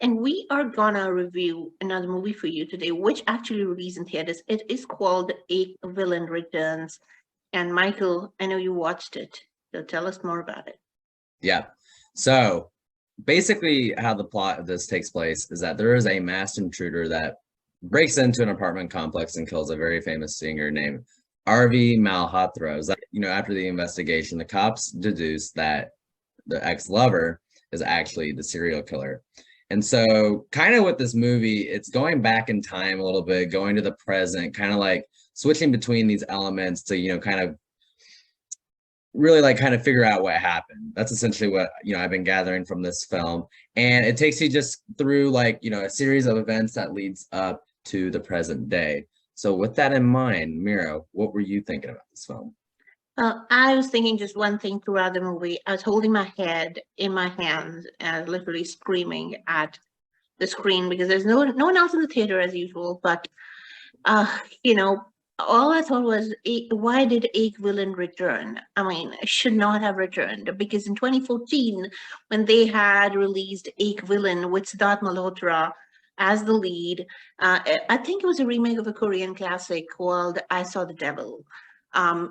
And we are gonna review another movie for you today, which actually released in theaters. It is called A Villain Returns. And Michael, I know you watched it, so tell us more about it. Yeah. So basically, how the plot of this takes place is that there is a masked intruder that breaks into an apartment complex and kills a very famous singer named RV Malhotra. It was after the investigation, the cops deduce that the ex-lover is actually the serial killer. And so, kind of with this movie, it's going back in time a little bit, going to the present, kind of like switching between these elements to, kind of really like kind of figure out what happened. That's essentially what I've been gathering from this film, and it takes you just through like a series of events that leads up to the present day. So with that in mind, Mira, what were you thinking about this film? I was thinking just one thing throughout the movie. I was holding my head in my hands and literally screaming at the screen because there's no one else in the theater as usual. But uh, you know, all I thought was, why did Egg Villain return? I mean, it should not have returned because in 2014, when they had released Egg Villain with Siddharth Malhotra as the lead, I think it was a remake of a Korean classic called I Saw the Devil.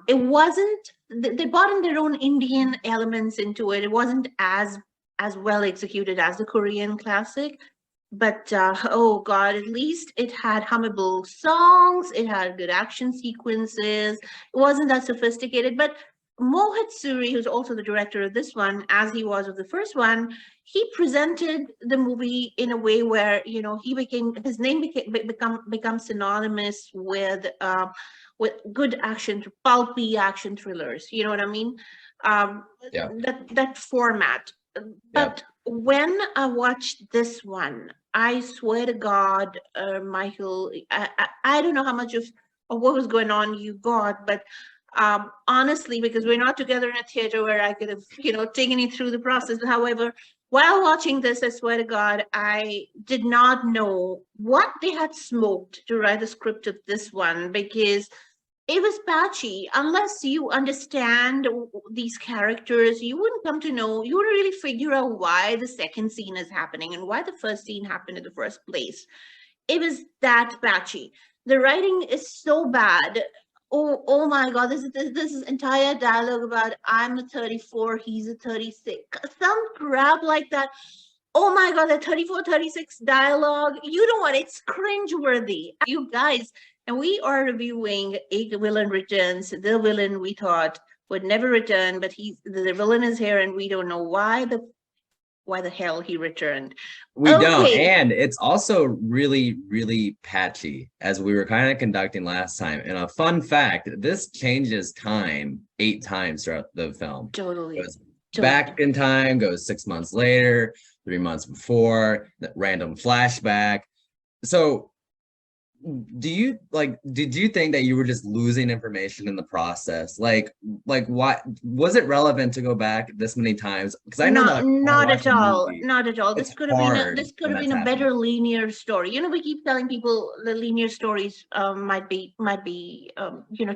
It wasn't, they brought in their own Indian elements into it. It wasn't as well executed as the Korean classic, but oh god, at least it had hummable songs, it had good action sequences, it wasn't that sophisticated. But Mohit Suri, who's also the director of this one, as he was of the first one, he presented the movie in a way where he became, his name become synonymous with good action, pulpy action thrillers, you know what I mean? Yeah. That format. Yeah. But when I watched this one, I swear to God, Michael, I don't know how much of what was going on you got, but honestly, because we're not together in a theater where I could have, taken you through the process. However, while watching this, I swear to God, I did not know what they had smoked to write the script of this one because it was patchy. Unless you understand these characters, you wouldn't come to know, you wouldn't really figure out why the second scene is happening and why the first scene happened in the first place. It was that patchy. The writing is so bad. Oh my God, this is entire dialogue about I'm a 34, he's a 36. Some crap like that. Oh my God, the 34, 36 dialogue. You know what? It's cringeworthy. You guys, and we are reviewing A Villain Returns, the villain we thought would never return, but the villain is here and we don't know why the hell he returned. We don't. And it's also really, really patchy, as we were kind of conducting last time. And a fun fact, this changes time 8 times throughout the film. Totally. Back in time, goes 6 months later, 3 months before, that random flashback. So did you think that you were just losing information in the process? Like what was it relevant to go back this many times? Because I know that not at all, not at all. This could have been a better linear story. We keep telling people the linear stories might be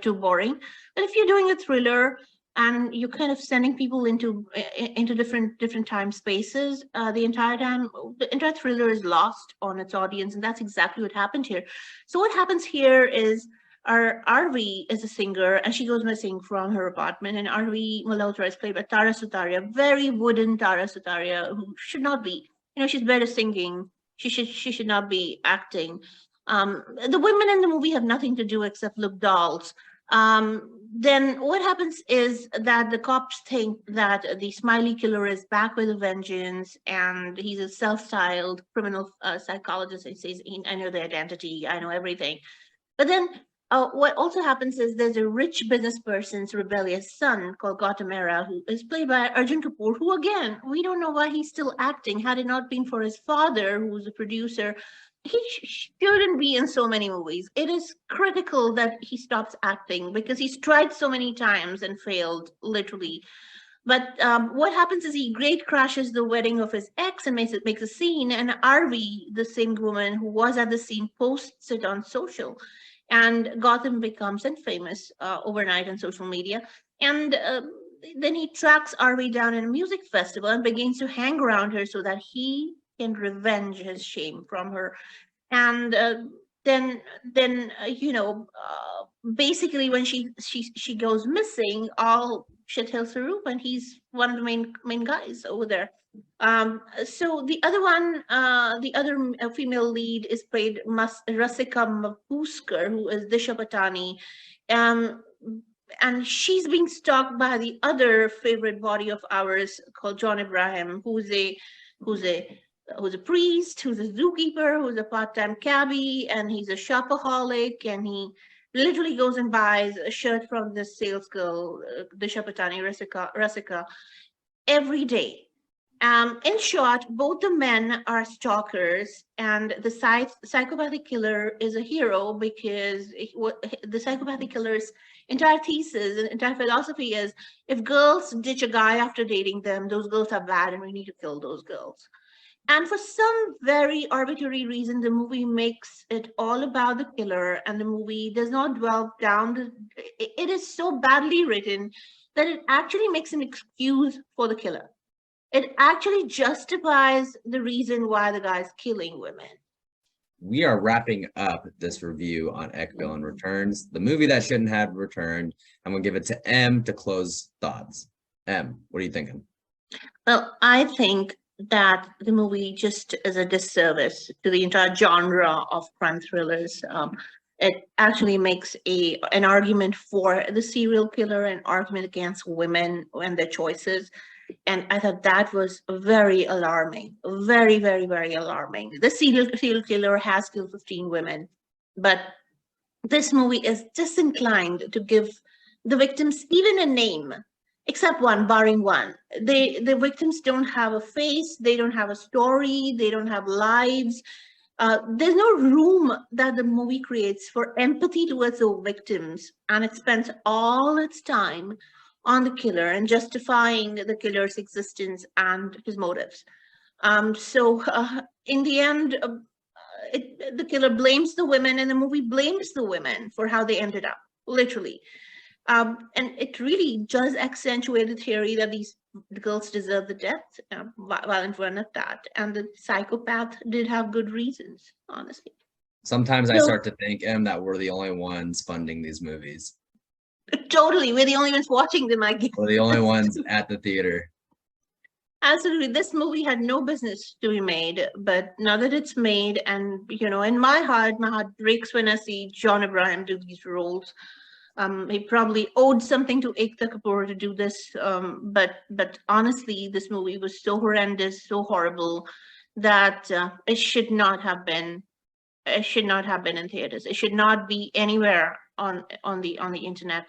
too boring, but if you're doing a thriller and you're kind of sending people into different time spaces, the entire thriller is lost on its audience, and that's exactly what happened here. So what happens here is our RV is a singer and she goes missing from her apartment, and RV Malhotra is played by Tara Sutaria, very wooden Tara Sutaria, who should not be, she's better singing. She should not be acting. The women in the movie have nothing to do except look dolls. Then what happens is that the cops think that the Smiley killer is back with a vengeance, and he's a self-styled criminal psychologist. He says, I know the identity, I know everything. But then what also happens is there's a rich business person's rebellious son called Gautamera, who is played by Arjun Kapoor, who, again, we don't know why he's still acting. Had it not been for his father, who was a producer, he shouldn't be in so many movies. It is critical that he stops acting because he's tried so many times and failed, literally. But what happens is he great crashes the wedding of his ex and makes a scene, and RV, the same woman who was at the scene, posts it on social, and Gotham becomes famous overnight on social media. And then he tracks RV down in a music festival and begins to hang around her so that he can revenge his shame from her. And then basically when she goes missing, all shit hits the roof, and he's one of the main guys over there. So the other one, the other female lead is played Rasika Mapuskar, who is Disha Patani. Um, and she's being stalked by the other favorite body of ours called John Ibrahim, who's a who's a priest, who's a zookeeper, who's a part-time cabbie, and he's a shopaholic, and he literally goes and buys a shirt from this sales girl, the Shapatani Rasika, every day. In short, both the men are stalkers, and the psychopathic killer is a hero because the psychopathic killer's entire thesis and entire philosophy is, if girls ditch a guy after dating them, those girls are bad and we need to kill those girls. And for some very arbitrary reason, the movie makes it all about the killer, and the movie does not delve down. It is so badly written that it actually makes an excuse for the killer. It actually justifies the reason why the guy's killing women. We are wrapping up this review on Ekvillain Returns, the movie that shouldn't have returned. I'm going to give it to M to close thoughts. M, what are you thinking? Well, I think that the movie just is a disservice to the entire genre of crime thrillers. It actually makes an argument for the serial killer, an argument against women and their choices. And I thought that was very alarming, very, very, very alarming. The serial killer has killed 15 women, but this movie is disinclined to give the victims even a name, except one, barring one. The victims don't have a face, they don't have a story, they don't have lives. There's no room that the movie creates for empathy towards the victims, and it spends all its time on the killer and justifying the killer's existence and his motives. So in the end, the killer blames the women, and the movie blames the women for how they ended up, literally. And it really does accentuate the theory that the girls deserve the death, violent one at that. And the psychopath did have good reasons, honestly. Sometimes I start to think, M, that we're the only ones funding these movies. Totally, we're the only ones watching them, I guess. We're the only ones at the theater. Absolutely, this movie had no business to be made, but now that it's made, and in my heart breaks when I see John Abraham do these roles. He probably owed something to Ekta Kapoor to do this, but honestly, this movie was so horrendous, so horrible, that it should not have been. It should not have been in theaters. It should not be anywhere on the internet.